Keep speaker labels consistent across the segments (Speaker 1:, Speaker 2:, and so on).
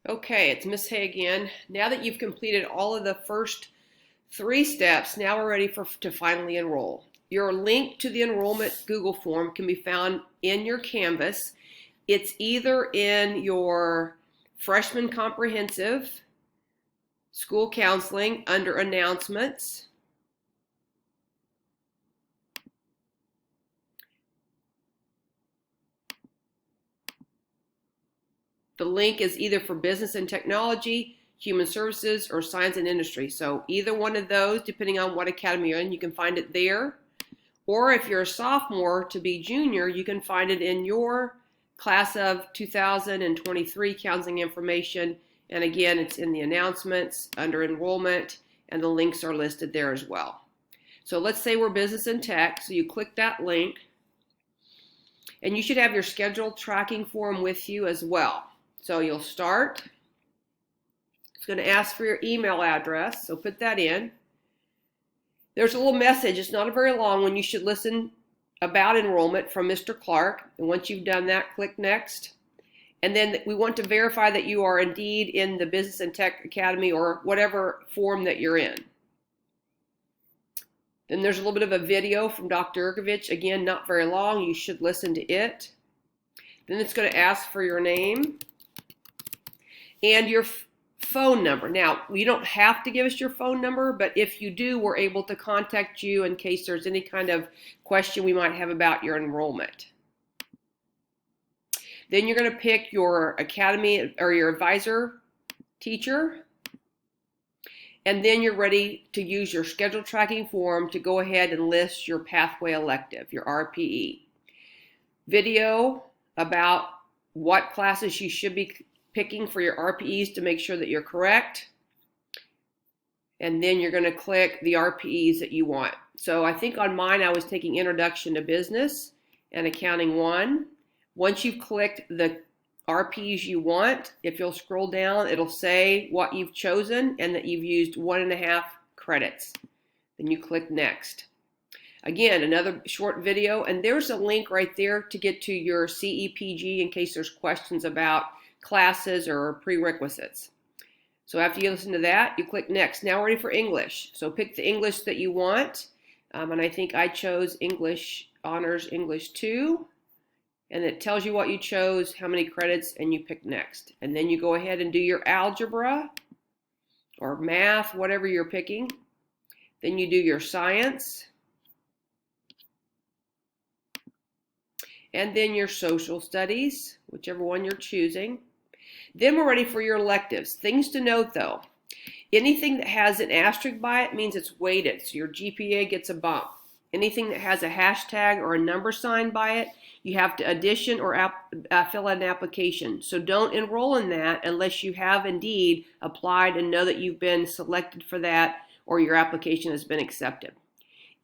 Speaker 1: Okay, it's Miss Hay again. Now that you've completed all of the first 3 steps, now we're ready to finally enroll. Your link to the enrollment Google form can be found in your Canvas. It's either in your freshman comprehensive, school counseling, under announcements, the link is either for business and technology, human services, or science and industry. So either one of those, depending on what academy you're in, you can find it there. Or if you're a sophomore to be junior, you can find it in your class of 2023 counseling information. And again, it's in the announcements under enrollment, and the links are listed there as well. So let's say we're business and tech. So you click that link, and you should have your schedule tracking form with you as well. So you'll start. It's going to ask for your email address, so put that in. There's a little message, it's not a very long one. You should listen about enrollment from Mr. Clark. And once you've done that, click next. And then we want to verify that you are indeed in the Business and Tech Academy or whatever form that you're in. Then there's a little bit of a video from Dr. Ergovich. Again, not very long. You should listen to it. Then it's going to ask for your name and your phone number. Now, you don't have to give us your phone number, but if you do, we're able to contact you in case there's any kind of question we might have about your enrollment. Then you're going to pick your academy or your advisor teacher, and then you're ready to use your schedule tracking form to go ahead and list your pathway elective, your RPE. Video about what classes you should be picking for your RPEs to make sure that you're correct. And then you're going to click the RPEs that you want. So I think on mine I was taking Introduction to Business and Accounting 1. Once you've clicked the RPEs you want, if you'll scroll down, it'll say what you've chosen and that you've used 1.5 credits. Then you click Next. Again, another short video, and there's a link right there to get to your CEPG in case there's questions about classes or prerequisites. So after you listen to that, you click Next. Now we're ready for English. So pick the English that you want, and I think I chose English Honors English 2, and it tells you what you chose, how many credits, and you pick Next. And then you go ahead and do your algebra or math, whatever you're picking. Then you do your science, and then your social studies, whichever one you're choosing. Then we're ready for your electives. Things to note though, anything that has an asterisk by it means it's weighted, so your GPA gets a bump. Anything that has a hashtag or a number sign by it, you have to addition or fill out an application. So don't enroll in that unless you have indeed applied and know that you've been selected for that or your application has been accepted.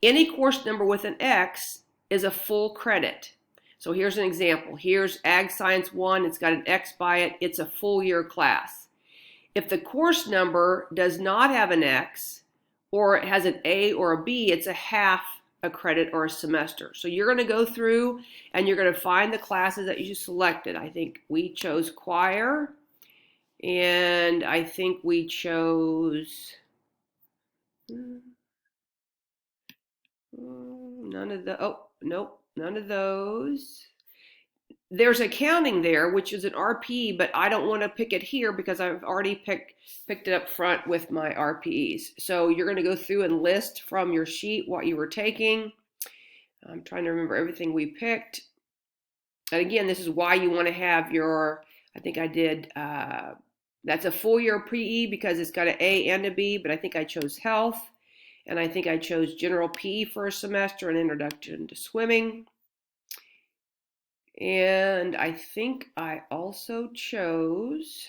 Speaker 1: Any course number with an X is a full credit. So here's an example. Here's Ag Science 1. It's got an X by it. It's a full year class. If the course number does not have an X or it has an A or a B, it's a half a credit or a semester. So you're going to go through and you're going to find the classes that you selected. I think we chose choir, and I think we chose none of the, oh, nope. None of those. There's accounting there, which is an RPE, but I don't want to pick it here because I've already picked it up front with my RPEs. So you're going to go through and list from your sheet what you were taking. I'm trying to remember everything we picked. And again, this is why you want to have your, I think I did, that's a full year PE because it's got an A and a B, but I think I chose health. And I think I chose general PE for a semester and introduction to swimming. And I think I also chose,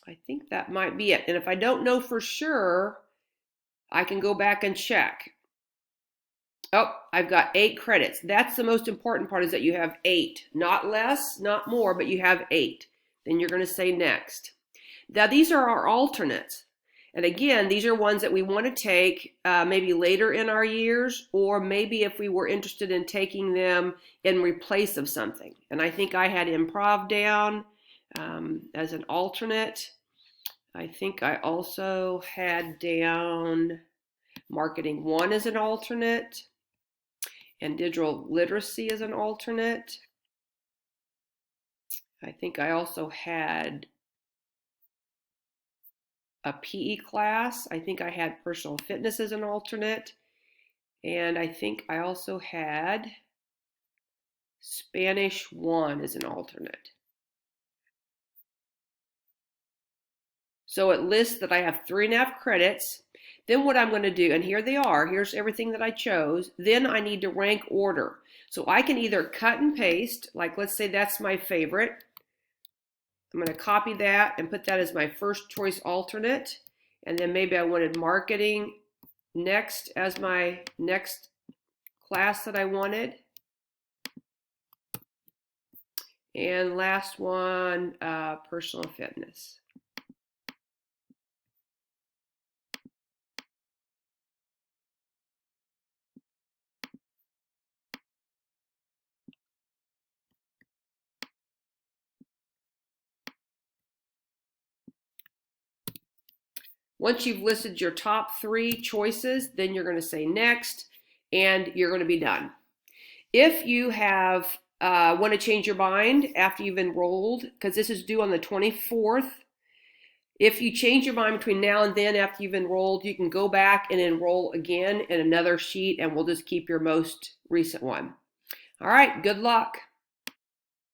Speaker 1: I think that might be it. And if I don't know for sure, I can go back and check. Oh, I've got 8 credits. That's the most important part, is that you have 8. Not less, not more, but you have 8. Then you're going to say next. Now these are our alternates. And again, these are ones that we want to take maybe later in our years, or maybe if we were interested in taking them in replace of something. And I think I had improv down as an alternate. I think I also had down marketing 1 as an alternate and digital literacy as an alternate. I think I also had a PE class. I think I had personal fitness as an alternate. And I think I also had Spanish 1 as an alternate. So it lists that I have 3.5 credits. Then what I'm going to do, and here they are, here's everything that I chose. Then I need to rank order. So I can either cut and paste, like let's say that's my favorite. I'm going to copy that and put that as my first choice alternate. And then maybe I wanted marketing next as my next class that I wanted. And last one, personal fitness. Once you've listed your top 3 choices, then you're going to say next, and you're going to be done. If you have want to change your mind after you've enrolled, because this is due on the 24th, if you change your mind between now and then after you've enrolled, you can go back and enroll again in another sheet, and we'll just keep your most recent one. All right, good luck.